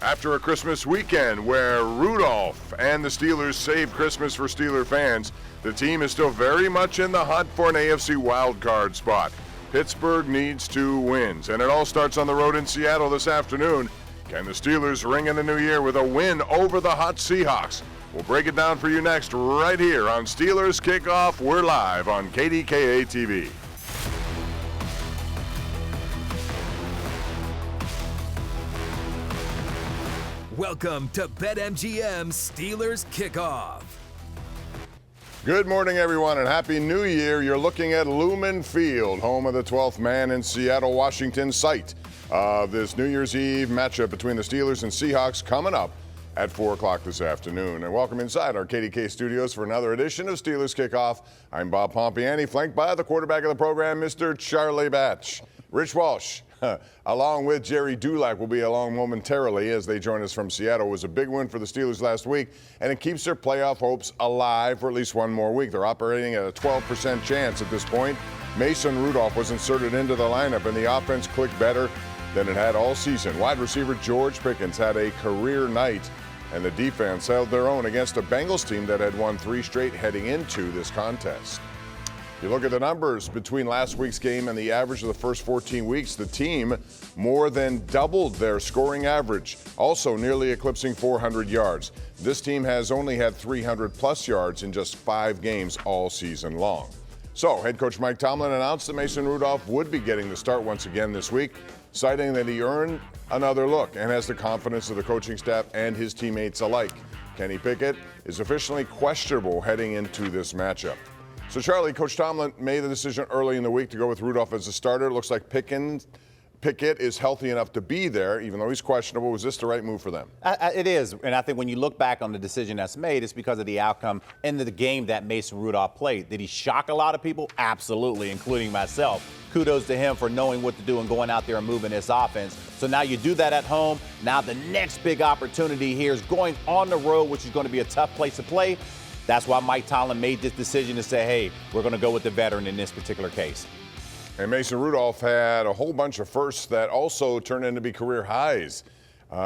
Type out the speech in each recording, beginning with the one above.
After a Christmas weekend where Rudolph and the Steelers saved Christmas for Steeler fans, the team is still very much in the hunt for an AFC wildcard spot. Pittsburgh needs 2 wins, and it all starts on the road in Seattle this afternoon. Can the Steelers ring in the new year with a win over the hot Seahawks? We'll break it down for you next right here on Steelers Kickoff. We're live on KDKA TV. Welcome to BetMGM Steelers Kickoff. Good morning, everyone, and Happy New Year. You're looking at Lumen Field, home of the 12th man in Seattle, Washington, site of this New Year's Eve matchup between the Steelers and Seahawks coming up at 4 o'clock this afternoon. And welcome inside our KDK studios for another edition of Steelers Kickoff. I'm Bob Pompeani, flanked by the quarterback of the program, Mr. Charlie Batch. Rich Walsh, along with Jerry Dulac, will be along momentarily as they join us from Seattle. It was a big win for the Steelers last week, and it keeps their playoff hopes alive for at least one more week. They're operating at a 12% chance at this point. Mason Rudolph was inserted into the lineup, and the offense clicked better than it had all season. Wide receiver George Pickens had a career night, and the defense held their own against a Bengals team that had won 3 straight heading into this contest. You look at the numbers between last week's game and the average of the first 14 weeks, the team more than doubled their scoring average, also nearly eclipsing 400 yards. This team has only had 300-plus yards in just 5 games all season long. So, head coach Mike Tomlin announced that Mason Rudolph would be getting the start once again this week, citing that he earned another look and has the confidence of the coaching staff and his teammates alike. Kenny Pickett is officially questionable heading into this matchup. So, Charlie, Coach Tomlin made the decision early in the week to go with Rudolph as a starter. It looks like Pickett is healthy enough to be there, even though he's questionable. Was this the right move for them? It is, and I think when you look back on the decision that's made, it's because of the outcome in the game that Mason Rudolph played. Did he shock a lot of people? Absolutely, including myself. Kudos to him for knowing what to do and going out there and moving this offense. So now you do that at home. Now the next big opportunity here is going on the road, which is going to be a tough place to play. That's why Mike Tomlin made this decision to say, hey, we're going to go with the veteran in this particular case. And Mason Rudolph had a whole bunch of firsts that also turned into be career highs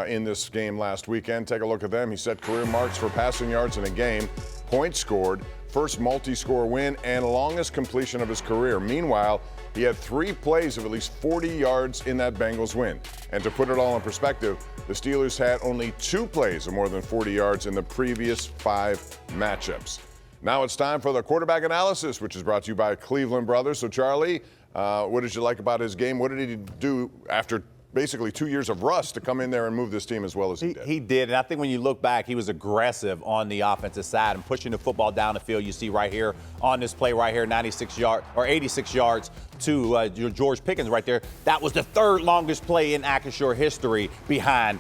in this game last weekend. Take a look at them. He set career marks for passing yards in a game, points scored, first multi-score win, and longest completion of his career. Meanwhile, he had 3 plays of at least 40 yards in that Bengals win. And to put it all in perspective, the Steelers had only 2 plays of more than 40 yards in the previous 5 matchups. Now it's time for the quarterback analysis, which is brought to you by Cleveland Brothers. So, Charlie, what did you like about his game? What did he do after basically 2 years of rust to come in there and move this team as well as he did? He did, and I think when you look back, he was aggressive on the offensive side and pushing the football down the field. You see right here on this play right here, 86 yards to George Pickens right there. That was the 3rd longest play in Acrisure history behind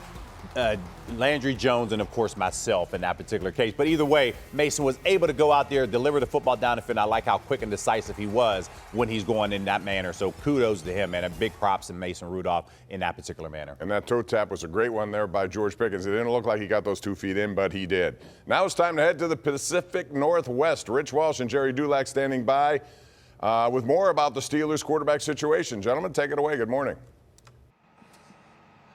Landry Jones and, of course, myself in that particular case. But either way, Mason was able to go out there, deliver the football down the field. I like how quick and decisive he was when he's going in that manner. So kudos to him, and a big props to Mason Rudolph in that particular manner. And that toe tap was a great one there by George Pickens. It didn't look like he got those 2 feet in, but he did. Now it's time to head to the Pacific Northwest. Rich Walsh and Jerry Dulac standing by with more about the Steelers quarterback situation. Gentlemen, take it away. Good morning.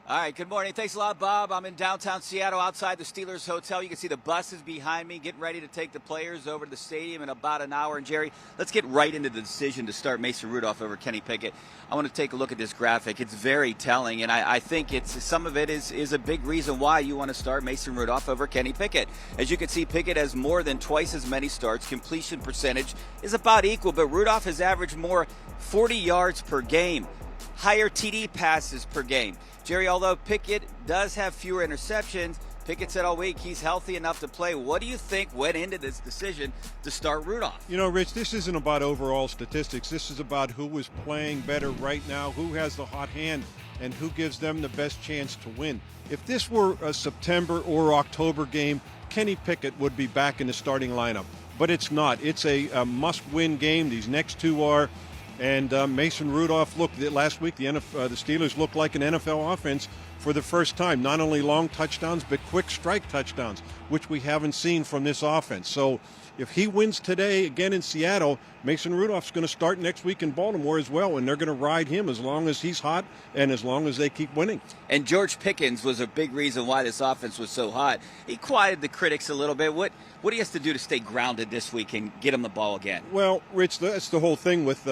All right, good morning. Thanks a lot, Bob. I'm in downtown Seattle outside the Steelers Hotel. You can see the buses behind me getting ready to take the players over to the stadium in about an hour. And, Jerry, let's get right into the decision to start Mason Rudolph over Kenny Pickett. I want to take a look at this graphic. It's very telling, and I think some of it is a big reason why you want to start Mason Rudolph over Kenny Pickett. As you can see, Pickett has more than twice as many starts. Completion percentage is about equal, but Rudolph has averaged more 40 yards per game, higher TD passes per game. Jerry, although Pickett does have fewer interceptions, Pickett said all week he's healthy enough to play. What do you think went into this decision to start Rudolph? You know, Rich, this isn't about overall statistics. This is about who is playing better right now, who has the hot hand, and who gives them the best chance to win. If this were a September or October game, Kenny Pickett would be back in the starting lineup. But it's not. It's a must-win game. These next 2 are. And Mason Rudolph, look, last week the Steelers looked like an NFL offense for the first time. Not only long touchdowns, but quick strike touchdowns, which we haven't seen from this offense. So if he wins today again in Seattle, Mason Rudolph's going to start next week in Baltimore as well, and they're going to ride him as long as he's hot and as long as they keep winning. And George Pickens was a big reason why this offense was so hot. He quieted the critics a little bit. What he has to do to stay grounded this week and get him the ball again? Well, Rich, that's the whole thing with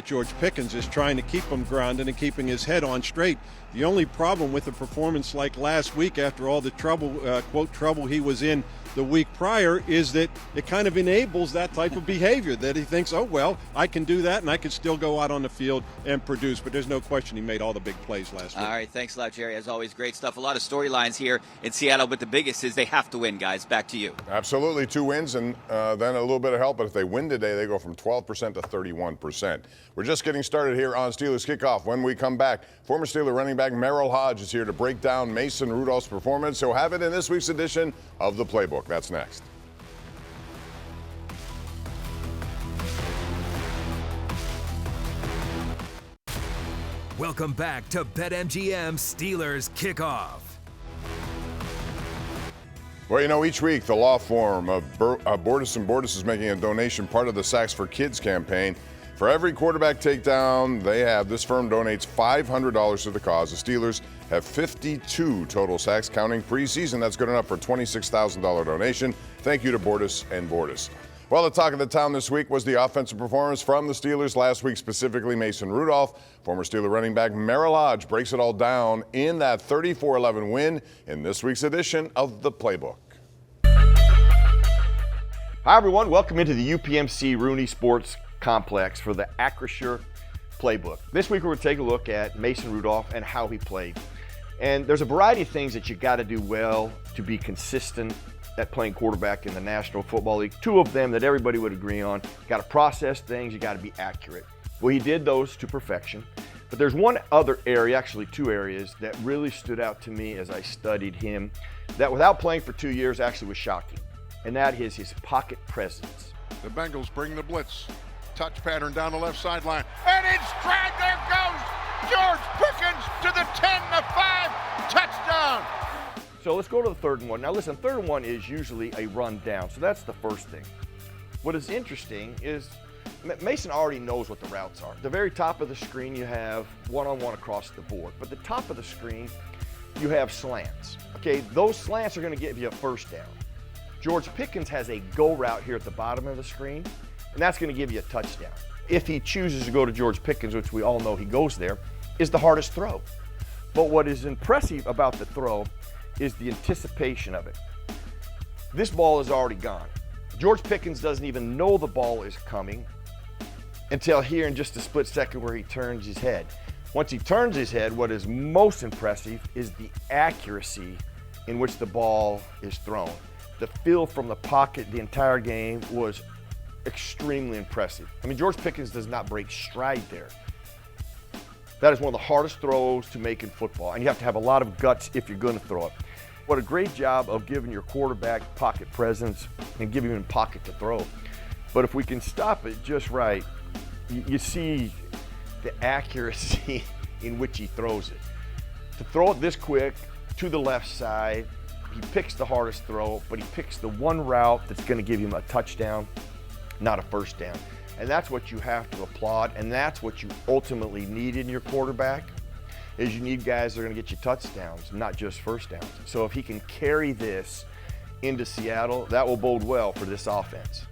George Pickens, is trying to keep him grounded and keeping his head on straight. The only problem with a performance like last week, after all the trouble, quote, trouble he was in the week prior, is that it kind of enables that type of behavior, that he thinks, oh, well, I can do that and I can still go out on the field and produce. But there's no question he made all the big plays last week. All right, thanks a lot, Jerry. As always, great stuff. A lot of storylines here in Seattle, but the biggest is they have to win, guys. Back to you. Absolutely, 2 wins and then a little bit of help. But if they win today, they go from 12% to 31%. We're just getting started here on Steelers Kickoff. When we come back, former Steeler running back Merrill Hodge is here to break down Mason Rudolph's performance. He'll have it in this week's edition of the Playbook. That's next. Welcome back to BetMGM Steelers Kickoff. Well, you know, each week the law firm of Bordas & Bordas is making a donation, part of the Sacks for Kids campaign. For every quarterback takedown they have, this firm donates $500 to the cause. The Steelers have 52 total sacks, counting preseason. That's good enough for a $26,000 donation. Thank you to Bordas & Bordas. Well, the talk of the town this week was the offensive performance from the Steelers last week, specifically Mason Rudolph. Former Steeler running back Merrill Hodge breaks it all down in that 34-11 win in this week's edition of the Playbook. Hi, everyone. Welcome into the UPMC Rooney Sports Complex for the Acrisure Playbook. This week, we're going to take a look at Mason Rudolph and how he played. And there's a variety of things that you got to do well to be consistent at playing quarterback in the National Football League. 2 of them that everybody would agree on. You got to process things, you got to be accurate. Well, he did those to perfection. But there's one other area, actually 2 areas, that really stood out to me as I studied him, that without playing for 2 years actually was shocking. And that is his pocket presence. The Bengals bring the blitz. Touch pattern down the left sideline. And it's dragged. There goes George Pickens to the 10-5 touchdown. So let's go to the 3rd and 1. Now listen, 3rd and 1 is usually a run down. So that's the first thing. What is interesting is Mason already knows what the routes are. The very top of the screen, you have one-on-one across the board. But the top of the screen, you have slants. Okay, those slants are going to give you a first down. George Pickens has a go route here at the bottom of the screen, and that's going to give you a touchdown. If he chooses to go to George Pickens, which we all know he goes there, is the hardest throw. But what is impressive about the throw is the anticipation of it. This ball is already gone. George Pickens doesn't even know the ball is coming until here in just a split second where he turns his head. Once he turns his head, what is most impressive is the accuracy in which the ball is thrown. The feel from the pocket the entire game was extremely impressive. I mean, George Pickens does not break stride there. That is one of the hardest throws to make in football, and you have to have a lot of guts if you're going to throw it. What a great job of giving your quarterback pocket presence and giving him pocket to throw. But if we can stop it just right, you see the accuracy in which he throws it. To throw it this quick to the left side, he picks the hardest throw, but he picks the one route that's going to give him a touchdown, not a first down. And that's what you have to applaud, and that's what you ultimately need in your quarterback, is you need guys that are going to get you touchdowns, not just first downs. So if he can carry this into Seattle, that will bode well for this offense.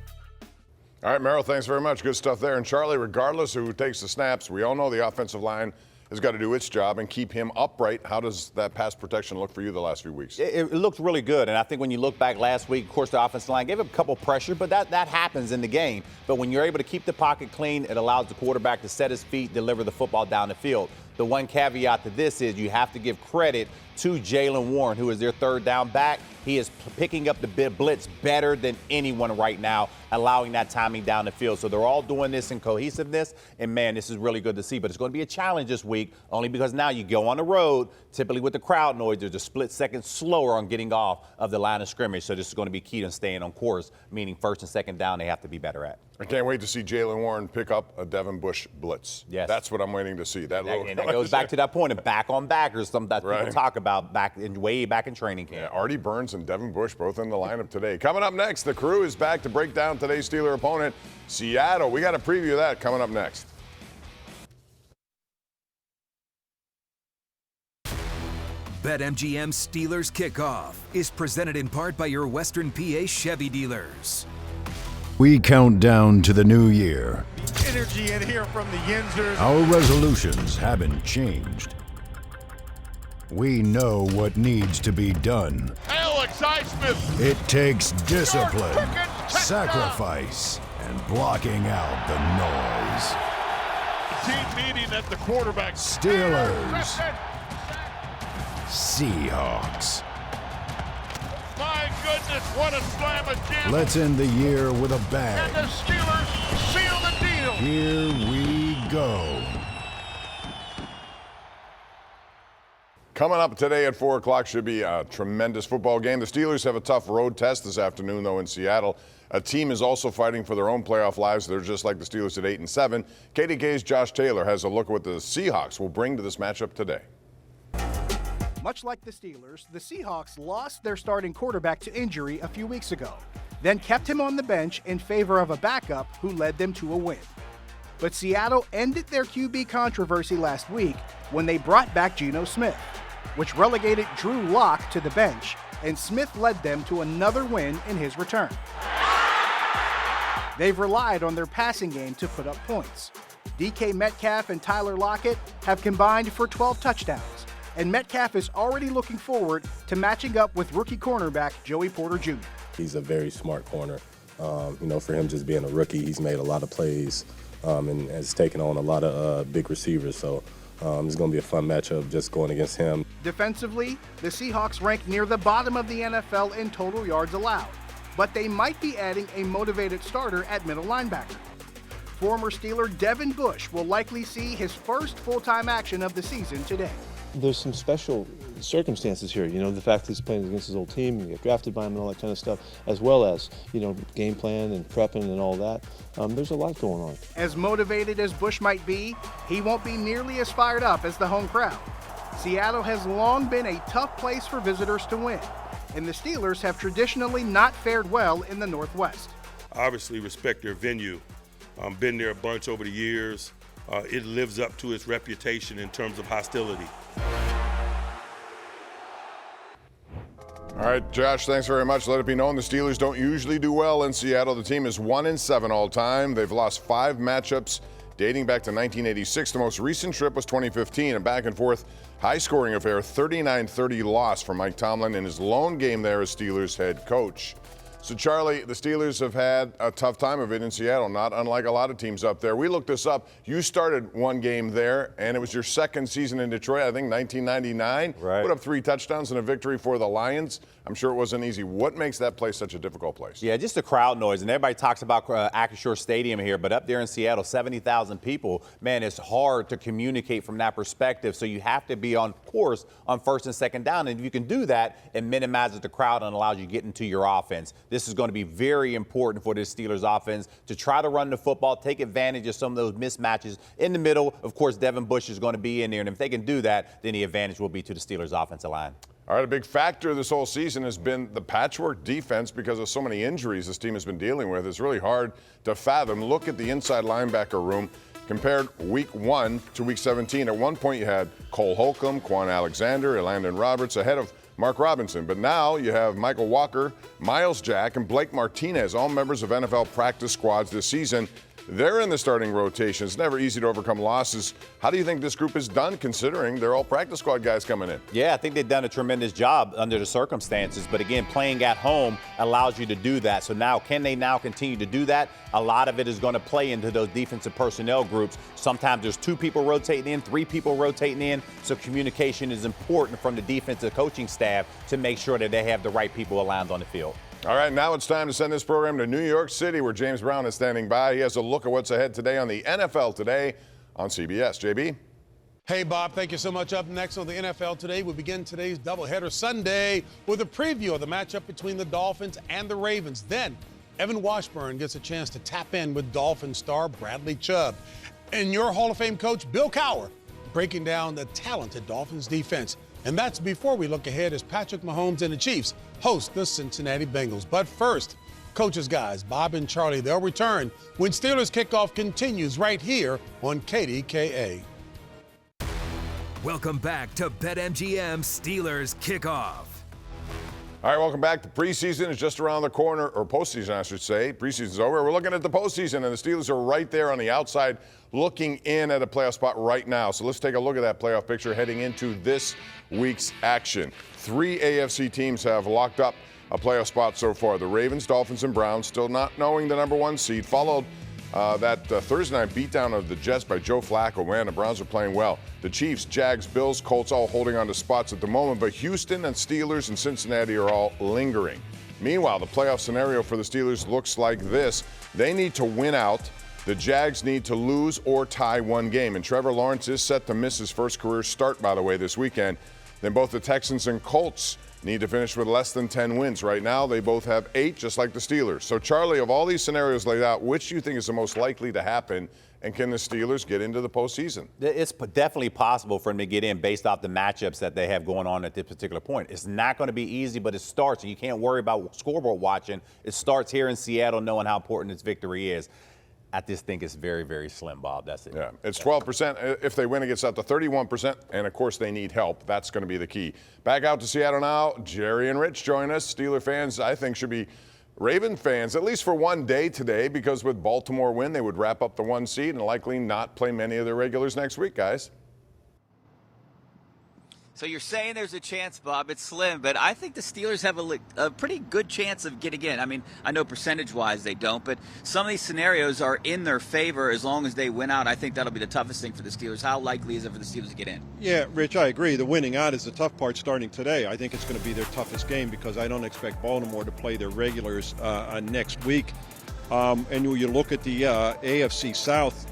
All right, Merrill, thanks very much. Good stuff there. And Charlie, regardless of who takes the snaps, we all know the offensive line has got to do its job and keep him upright. How does that pass protection look for you the last few weeks? It looked really good, and I think when you look back last week, of course, the offensive line gave up a couple pressure, but that happens in the game. But when you're able to keep the pocket clean, it allows the quarterback to set his feet, deliver the football down the field. The one caveat to this is you have to give credit to Jaylen Warren, who is their 3rd down back. He is picking up the blitz better than anyone right now, allowing that timing down the field. So they're all doing this in cohesiveness, and, man, this is really good to see. But it's going to be a challenge this week, only because now you go on the road, typically with the crowd noise, there's a split second slower on getting off of the line of scrimmage. So this is going to be key to staying on course, meaning 1st and 2nd down they have to be better at. I can't wait to see Jaylen Warren pick up a Devin Bush blitz. Yes. That's what I'm waiting to see. And that goes back to that point of back on back or something that Right. people talk about way back in training camp. Yeah, Artie Burns and Devin Bush both in the lineup today. Coming up next, the crew is back to break down today's Steeler opponent, Seattle. We got a preview of that coming up next. BetMGM Steelers Kickoff is presented in part by your Western PA Chevy dealers. We count down to the new year. Energy in here from the Yinzers. Our resolutions haven't changed. We know what needs to be done. Alex Highsmith. It takes discipline, Pickens, touchdown. sacrifice, and blocking out the noise. Team meeting at the quarterback. Steelers. Seahawks. My goodness, what a slam of jam. Let's end the year with a And the bang. Steelers seal the deal. Here we go. Coming up today at 4 o'clock should be a tremendous football game. The Steelers have a tough road test this afternoon, though, in Seattle. A team is also fighting for their own playoff lives. They're just like the Steelers at 8-7. KDKA's Josh Taylor has a look at what the Seahawks will bring to this matchup today. Much like the Steelers, the Seahawks lost their starting quarterback to injury a few weeks ago, then kept him on the bench in favor of a backup who led them to a win. But Seattle ended their QB controversy last week when they brought back Geno Smith, which relegated Drew Lock to the bench, and Smith led them to another win in his return. They've relied on their passing game to put up points. DK Metcalf and Tyler Lockett have combined for 12 touchdowns, and Metcalf is already looking forward to matching up with rookie cornerback Joey Porter Jr. He's a very smart corner. For him just being a rookie, he's made a lot of plays and has taken on a lot of big receivers. So it's going to be a fun matchup just going against him. Defensively, the Seahawks rank near the bottom of the NFL in total yards allowed, but they might be adding a motivated starter at middle linebacker. Former Steeler Devin Bush will likely see his first full-time action of the season today. There's some special circumstances here, the fact that he's playing against his old team, and get drafted by him and all that kind of stuff, as well as, game plan and prepping and all that. There's a lot going on. As motivated as Bush might be, he won't be nearly as fired up as the home crowd. Seattle has long been a tough place for visitors to win, and the Steelers have traditionally not fared well in the Northwest. Obviously respect their venue. Been there a bunch over the years. It lives up to its reputation in terms of hostility. All right, Josh, thanks very much. Let it be known the Steelers don't usually do well in Seattle. The team is 1-7 all time. They've lost 5 matchups dating back to 1986. The most recent trip was 2015, a back-and-forth high-scoring affair, 39-30 loss for Mike Tomlin in his lone game there as Steelers head coach. So, Charlie, the Steelers have had a tough time of it in Seattle, not unlike a lot of teams up there. We looked this up. You started one game there, and it was your second season in Detroit, I think 1999. Right. Put up 3 touchdowns and a victory for the Lions. I'm sure it wasn't easy. What makes that place such a difficult place? Yeah, just the crowd noise. And everybody talks about Acrisure Stadium here, but up there in Seattle, 70,000 people, man, it's hard to communicate from that perspective. So you have to be on course on first and second down. And if you can do that, it minimizes the crowd and allows you to get into your offense. This is going to be very important for this Steelers offense to try to run the football, take advantage of some of those mismatches in the middle. Of course, Devin Bush is going to be in there. And if they can do that, then the advantage will be to the Steelers offensive line. All right, a big factor this whole season has been the patchwork defense because of so many injuries this team has been dealing with. It's really hard to fathom. Look at the inside linebacker room. Compared week 1 to week 17, at one point you had Cole Holcomb, Quan Alexander, Elandon Roberts ahead of Mark Robinson. But now you have Michael Walker, Miles Jack, and Blake Martinez, all members of NFL practice squads this season. They're in the starting rotation. It's never easy to overcome losses. How do you think this group is done considering they're all practice squad guys coming in? Yeah, I think they've done a tremendous job under the circumstances. But again, playing at home allows you to do that. So now, can they now continue to do that? A lot of it is going to play into those defensive personnel groups. Sometimes there's 2 people rotating in, 3 people rotating in. So communication is important from the defensive coaching staff to make sure that they have the right people aligned on the field. All right, now it's time to send this program to New York City, where James Brown is standing by. He has a look at what's ahead today on the NFL Today on CBS. JB? Hey, Bob, thank you so much. Up next on the NFL Today, we begin today's doubleheader Sunday with a preview of the matchup between the Dolphins and the Ravens. Then Evan Washburn gets a chance to tap in with Dolphin star Bradley Chubb. And your Hall of Fame coach, Bill Cowher, breaking down the talented Dolphins defense. And that's before we look ahead as Patrick Mahomes and the Chiefs host the Cincinnati Bengals. But first, Coach's Guys, Bob and Charlie, they'll return when Steelers Kickoff continues right here on KDKA. Welcome back to BetMGM Steelers Kickoff. All right, welcome back. The preseason is just around the corner, or postseason, I should say. Preseason's over. We're looking at the postseason, and the Steelers are right there on the outside looking in at a playoff spot right now. So let's take a look at that playoff picture heading into this week's action. 3 AFC teams have locked up a playoff spot so far. The Ravens, Dolphins, and Browns still not knowing the number 1 seed, followed that Thursday night beatdown of the Jets by Joe Flacco. Man, the Browns are playing well. The Chiefs, Jags, Bills, Colts all holding on to spots at the moment, but Houston and Steelers and Cincinnati are all lingering. Meanwhile, the playoff scenario for the Steelers looks like this. They need to win out. The Jags need to lose or tie 1 game, and Trevor Lawrence is set to miss his first career start, by the way, this weekend. Then both the Texans and Colts need to finish with less than 10 wins. Right now, they both have 8, just like the Steelers. So, Charlie, of all these scenarios laid out, which do you think is the most likely to happen, and can the Steelers get into the postseason? It's definitely possible for them to get in based off the matchups that they have going on at this particular point. It's not going to be easy, but it starts, and you can't worry about scoreboard watching. It starts here in Seattle, knowing how important this victory is. I just think it's very, very slim, Bob. That's it. Yeah, it's 12%. If they win, it gets up to 31%. And, of course, they need help. That's going to be the key. Back out to Seattle now. Jerry and Rich join us. Steeler fans, I think, should be Raven fans, at least for one day today, because with Baltimore win, they would wrap up the 1 seed and likely not play many of their regulars next week, guys. So you're saying there's a chance, Bob. It's slim, but I think the Steelers have a pretty good chance of getting in. I mean, I know percentage-wise they don't, but some of these scenarios are in their favor as long as they win out. I think that'll be the toughest thing for the Steelers. How likely is it for the Steelers to get in? Yeah, Rich, I agree. The winning out is the tough part starting today. I think it's going to be their toughest game because I don't expect Baltimore to play their regulars next week. And you look at the AFC South,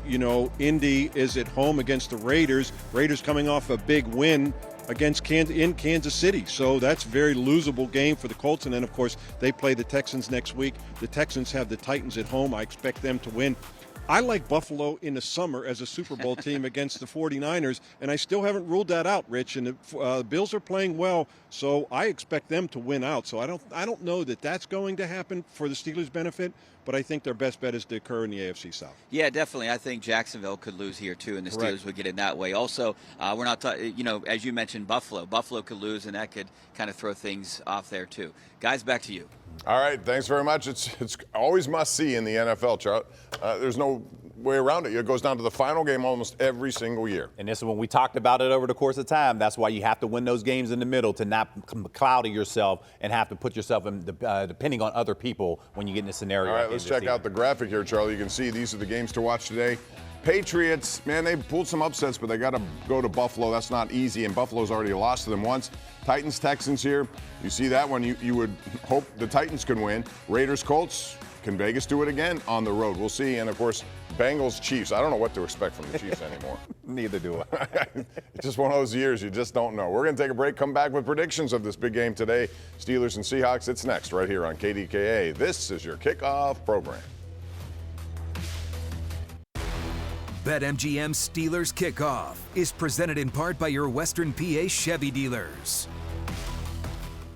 Indy is at home against the Raiders. Raiders coming off a big win against Kansas City. So that's a very losable game for the Colts. And then, of course, they play the Texans next week. The Texans have the Titans at home. I expect them to win. I like Buffalo in the summer as a Super Bowl team against the 49ers, and I still haven't ruled that out, Rich. And the Bills are playing well, so I expect them to win out. So I don't know that that's going to happen for the Steelers' benefit, but I think their best bet is to occur in the AFC South. Yeah, definitely. I think Jacksonville could lose here too, and the Steelers would get in that way. Also, we're not, as you mentioned, Buffalo. Buffalo could lose, and that could kind of throw things off there too. Guys, back to you. All right, thanks very much. It's always must-see in the NFL, Charlie. There's no way around it. It goes down to the final game almost every single year. And this is when we talked about it over the course of time. That's why you have to win those games in the middle to not cloud yourself and have to put yourself in depending on other people when you get in a scenario. All right, let's check out the graphic here, Charlie. You can see these are the games to watch today. Patriots, man, they pulled some upsets, but they got to go to Buffalo. That's not easy, and Buffalo's already lost to them once. Titans, Texans here. You see that one. You would hope the Titans can win. Raiders, Colts. Can Vegas do it again on the road? We'll see. And, of course, Bengals, Chiefs. I don't know what to expect from the Chiefs anymore. Neither do I. It's just one of those years you just don't know. We're going to take a break, come back with predictions of this big game today. Steelers and Seahawks. It's next right here on KDKA. This is your kickoff program. BetMGM Steelers Kickoff is presented in part by your Western PA Chevy dealers.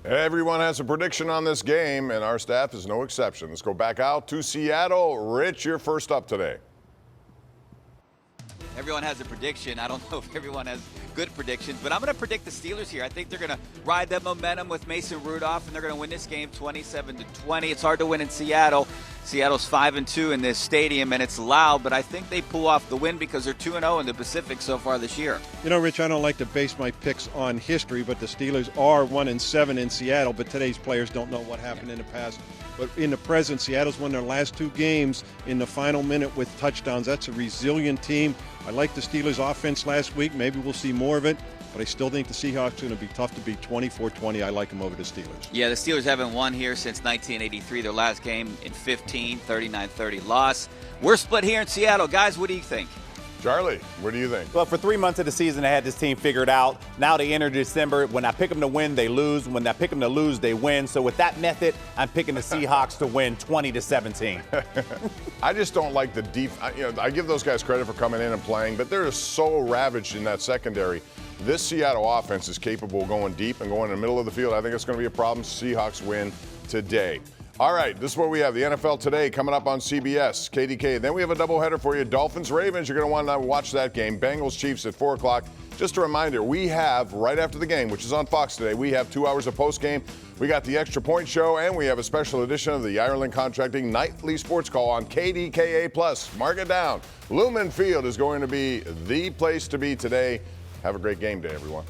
Everyone has a prediction on this game, and our staff is no exception. Let's go back out to Seattle. Rich, you're first up today. Everyone has a prediction. I don't know if everyone has good predictions, but I'm going to predict the Steelers here. I think they're going to ride that momentum with Mason Rudolph, and they're going to win this game 27-20. It's hard to win in Seattle. Seattle's 5-2 in this stadium, and it's loud, but I think they pull off the win because they're 2-0 in the Pacific so far this year. Rich, I don't like to base my picks on history, but the Steelers are 1-7 in Seattle, but today's players don't know what happened in the past. But in the present, Seattle's won their last 2 games in the final minute with touchdowns. That's a resilient team. I liked the Steelers' offense last week. Maybe we'll see more of it. But I still think the Seahawks are going to be tough to beat 24-20. I like them over the Steelers. Yeah, the Steelers haven't won here since 1983. Their last game in 15, 39-30 loss. We're split here in Seattle. Guys, what do you think? Charlie, what do you think? Well, for 3 months of the season, I had this team figured out. Now they enter December. When I pick them to win, they lose. When I pick them to lose, they win. So with that method, I'm picking the Seahawks to win 20-17. I just don't like the deep. I give those guys credit for coming in and playing, but they're so ravaged in that secondary. This Seattle offense is capable of going deep and going in the middle of the field. I think it's going to be a problem. Seahawks win today. All right, this is what we have. The NFL Today coming up on CBS, KDKA. Then we have a doubleheader for you. Dolphins-Ravens, you're going to want to watch that game. Bengals-Chiefs at 4 o'clock. Just a reminder, we have, right after the game, which is on Fox today, we have 2 hours of postgame. We got the Extra Point Show, and we have a special edition of the Ireland Contracting Nightly Sports Call on KDKA+. Mark it down. Lumen Field is going to be the place to be today. Have a great game day, everyone.